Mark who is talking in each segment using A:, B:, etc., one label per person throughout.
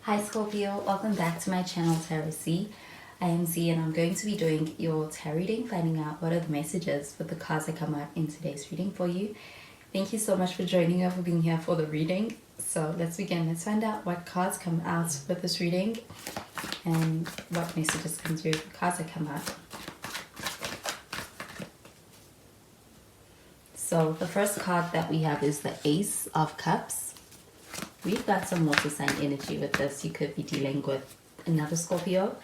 A: Hi Scorpio, welcome back to my channel Tarot C. I am Z and I'm going to be doing your tarot reading, finding out what are the messages for the cards that come out in today's reading for you. Thank you so much for joining us, for being here for the reading. So let's begin. Let's find out what cards come out for this reading and what messages come through the cards that come out. So the first card that we have is the Ace of Cups. We've got some water sign energy with this. You could be dealing with another Scorpio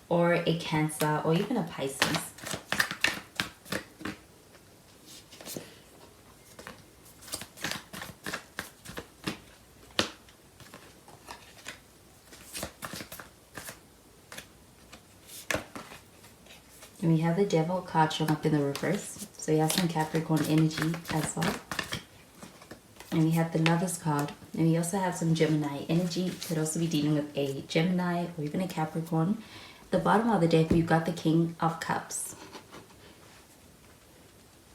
A: or a Cancer or even a Pisces. And we have the Devil card showing up in the reverse. So you have some Capricorn energy as well. And we have the Lovers card. And we also have some Gemini energy. Could also be dealing with a Gemini or even a Capricorn. At the bottom of the deck, we've got the King of Cups.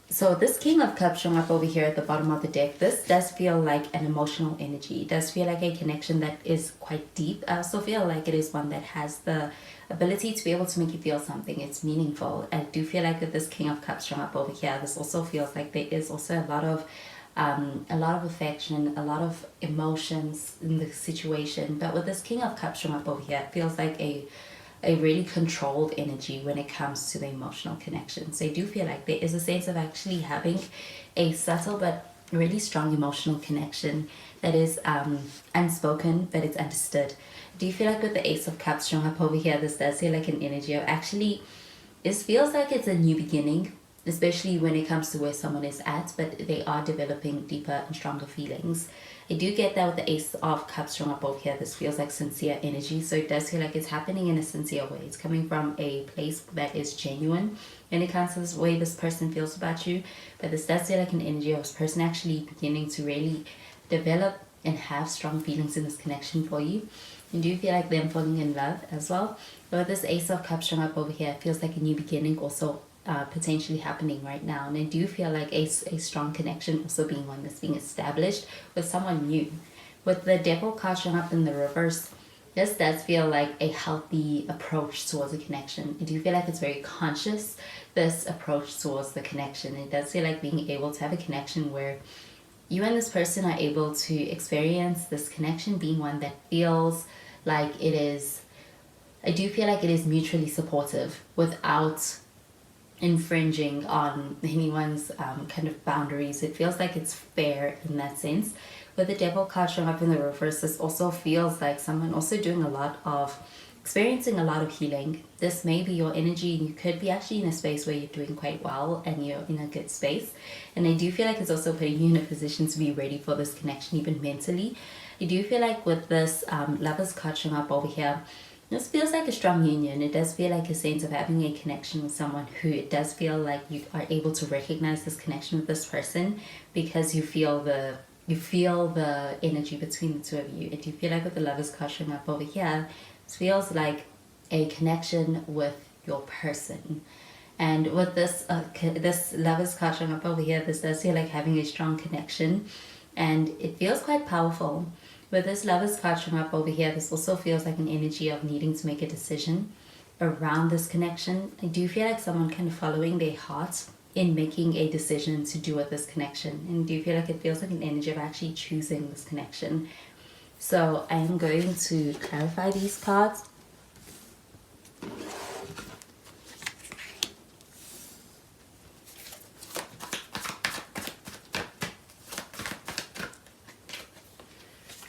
A: So this King of Cups showing up over here at the bottom of the deck, this does feel like an emotional energy. It does feel like a connection that is quite deep. I also feel like it is one that has the ability to be able to make you feel something. It's meaningful. I do feel like with this King of Cups showing up over here, this also feels like there is also a lot of affection, a lot of emotions in the situation. But with this King of Cups showing up over here, it feels like a really controlled energy when it comes to the emotional connection. So I do feel like there is a sense of actually having a subtle but really strong emotional connection that is unspoken, but it's understood. Do you feel like with the Ace of Cups showing up over here, this does feel like an energy of actually, this feels like it's a new beginning, especially when it comes to where someone is at, but they are developing deeper and stronger feelings. I do get that with the Ace of Cups showing up over here. This feels like sincere energy, so it does feel like it's happening in a sincere way. It's coming from a place that is genuine when it comes to the way this person feels about you, but this does feel like an energy of this person actually beginning to really develop and have strong feelings in this connection for you. You do feel like them falling in love as well. But with this Ace of Cups showing up over here, it feels like a new beginning also potentially happening right now. And I do feel like a strong connection also being one that's being established with someone new. With the Devil card showing up in the reverse, this does feel like a healthy approach towards a connection. I do feel like it's very conscious, this approach towards the connection. It does feel like being able to have a connection where you and this person are able to experience this connection being one that feels like it is, I do feel like it is mutually supportive without infringing on anyone's kind of boundaries. It feels like it's fair in that sense. With the Devil card showing up in the reverse, this also feels like someone also doing a lot of experiencing a lot of healing. This may be your energy. You could be actually in a space where you're doing quite well and you're in a good space. And I do feel like it's also putting you in a position to be ready for this connection, even mentally. I do feel like with this Lovers card showing up over here, this feels like a strong union. It does feel like a sense of having a connection with someone who it does feel like you are able to recognize this connection with this person because you feel the energy between the two of you. And you feel like with the Lovers card showing up over here, this feels like a connection with your person. And with this this Lovers card showing up over here, this does feel like having a strong connection, and it feels quite powerful. With this Lovers card showing up over here, this also feels like an energy of needing to make a decision around this connection. I do feel like someone kind of following their heart in making a decision to do with this connection. And do you feel like it feels like an energy of actually choosing this connection? So I am going to clarify these cards.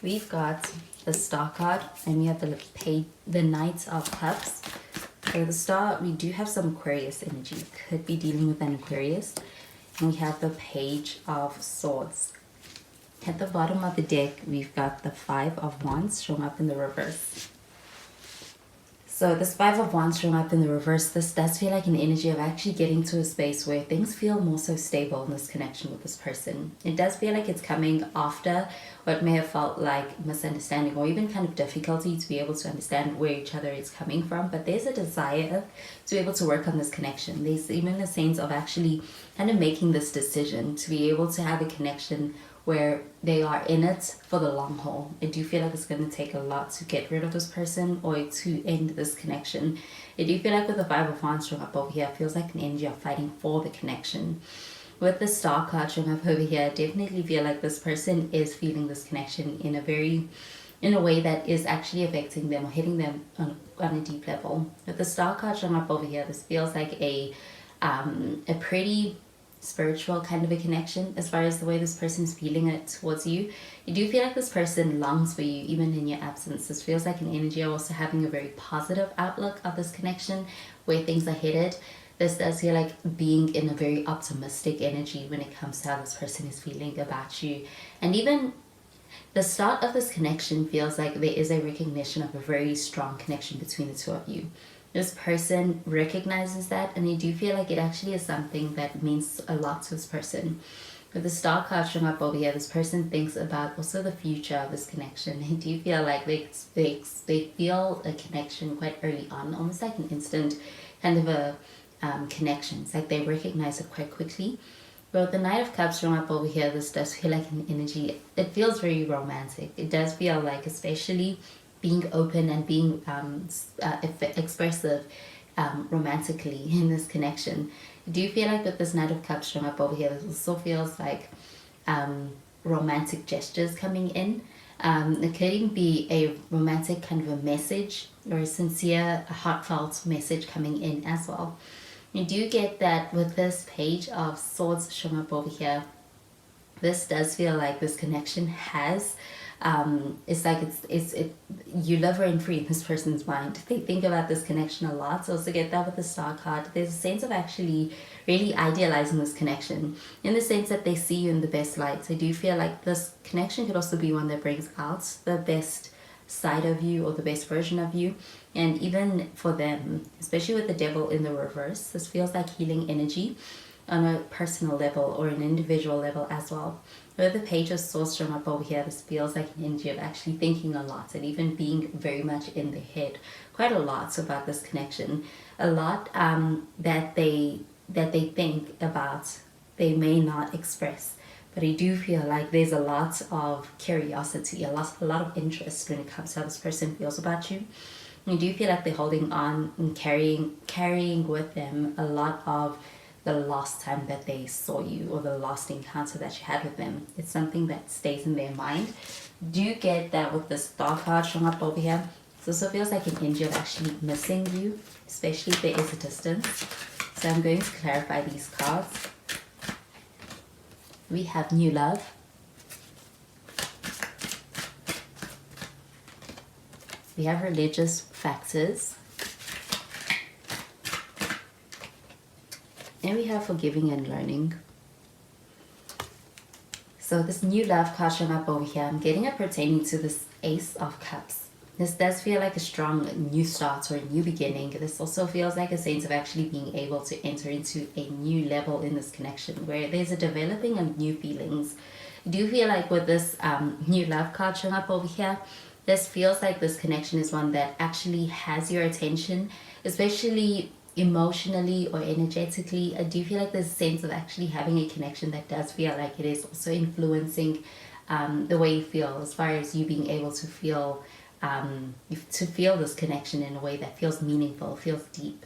A: We've got the Star card and we have the Knight of Cups. So the Star, we do have some Aquarius energy. Could be dealing with an Aquarius. And we have the Page of Swords. At the bottom of the deck, we've got the Five of Wands showing up in the reverse. So this Five of Wands showing up in the reverse, this does feel like an energy of actually getting to a space where things feel more so stable in this connection with this person. It does feel like it's coming after what may have felt like misunderstanding or even kind of difficulty to be able to understand where each other is coming from. But there's a desire to be able to work on this connection. There's even a sense of actually kind of making this decision to be able to have a connection where they are in it for the long haul. I do feel like it's going to take a lot to get rid of this person or to end this connection. I do feel like with the Five of Wands showing up over here, it feels like an energy of fighting for the connection. With the Star card showing up over here, I definitely feel like this person is feeling this connection in a way that is actually affecting them or hitting them on a deep level. With the Star card showing up over here, this feels like a pretty spiritual kind of a connection as far as the way this person is feeling it towards you. You do feel like this person longs for you even in your absence. This feels like an energy of also having a very positive outlook of this connection, where things are headed. This does feel like being in a very optimistic energy when it comes to how this person is feeling about you. And even the start of this connection feels like there is a recognition of a very strong connection between the two of you. This person recognizes that, and I do feel like it actually is something that means a lot to this person. With the Star card showing up over here, this person thinks about also the future of this connection. I do feel like they feel a connection quite early on, almost like an instant kind of a connection. It's like they recognize it quite quickly. But with the Knight of Cups showing up over here, this does feel like an energy. It feels very romantic. It does feel like, especially being open and being expressive romantically in this connection. I do feel like with this Knight of Cups showing up over here, this also feels like romantic gestures coming in. It could even be a romantic kind of a message or a sincere, a heartfelt message coming in as well. You do get that with this Page of Swords showing up over here. This does feel like this connection has it's like you live rent free in this person's mind. They think about this connection a lot. So also get that with the Star card. There's a sense of actually really idealizing this connection in the sense that they see you in the best light. So I do feel like this connection could also be one that brings out the best side of you or the best version of you. And even for them, especially with the Devil in the reverse, this feels like healing energy on a personal level or an individual level as well. With the Page of Swords showing up over here, this feels like an energy of actually thinking a lot and even being very much in the head quite a lot about this connection. A lot that they think about, they may not express. But I do feel like there's a lot of curiosity, a lot of interest when it comes to how this person feels about you. And I do feel like they're holding on and carrying with them a lot of the last time that they saw you or the last encounter that you had with them. It's something that stays in their mind. Do you get that with the Star card showing up over here? It also feels like an energy of actually missing you, especially if there is a distance. So I'm going to clarify these cards. We have new love. We have religious factors. And we have forgiving and learning. So this new love card showing up over here, I'm getting it pertaining to this Ace of Cups. This does feel like a strong new start or a new beginning. This also feels like a sense of actually being able to enter into a new level in this connection where there's a developing of new feelings. I do feel like with this new love card showing up over here, this feels like this connection is one that actually has your attention, especially emotionally or energetically. I do feel like there's a sense of actually having a connection that does feel like it is also influencing the way you feel, as far as you being able to feel this connection in a way that feels meaningful, feels deep.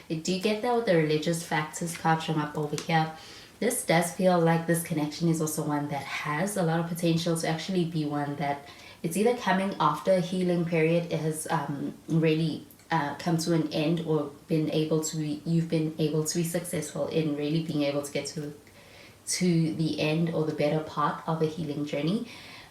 A: I do get that with the religious factors card showing up over here. This does feel like this connection is also one that has a lot of potential to actually be one that it's either coming after a healing period, it has really come to an end, or you've been able to be successful in really being able to get to the end or the better part of a healing journey.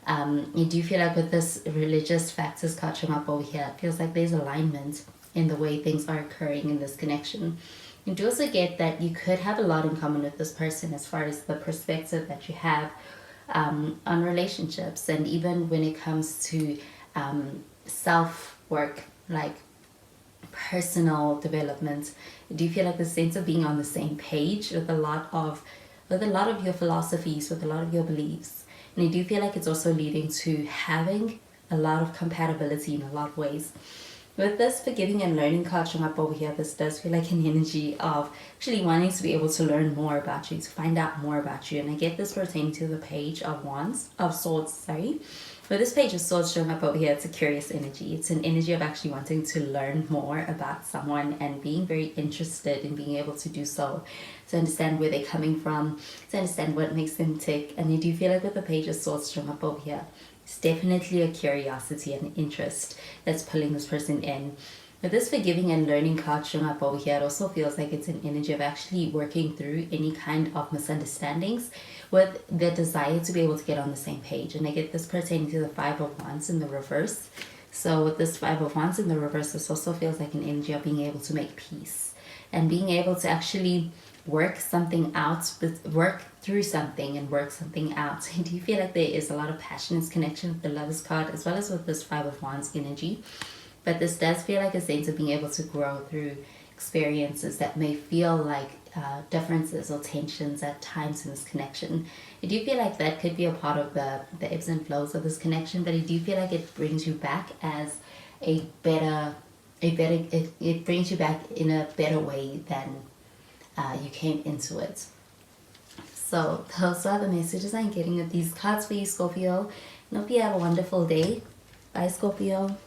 A: You do feel like with this religious factors card showing up over here, it feels like there's alignment in the way things are occurring in this connection. You do also get that you could have a lot in common with this person as far as the perspective that you have on relationships, and even when it comes to self-work, like personal development. I do feel like the sense of being on the same page with a lot of your philosophies, with a lot of your beliefs. And I do feel like it's also leading to having a lot of compatibility in a lot of ways. With this forgiving and learning card showing up over here, this does feel like an energy of actually wanting to be able to learn more about you, to find out more about you. And I get this pertaining to the Page of Swords, sorry. But this Page of Swords showing up over here, it's a curious energy. It's an energy of actually wanting to learn more about someone and being very interested in being able to do so, to understand where they're coming from, to understand what makes them tick. And I do feel like with the Page of Swords showing up over here, it's definitely a curiosity and interest that's pulling this person in. With this forgiving and learning card showing up over here, it also feels like it's an energy of actually working through any kind of misunderstandings with the desire to be able to get on the same page. And I get this pertaining to the Five of Wands in the reverse. So with this Five of Wands in the reverse, this also feels like an energy of being able to make peace and being able to actually work something out, work through something and work something out. I do feel like there is a lot of passionate connection with the Lovers card as well as with this Five of Wands energy. But this does feel like a sense of being able to grow through experiences that may feel like differences or tensions at times in this connection. I do feel like that could be a part of the ebbs and flows of this connection, but I do feel like it brings you back as it brings you back in a better way than you came into it. So those are the messages I'm getting with these cards for you, Scorpio. And hope you have a wonderful day. Bye, Scorpio.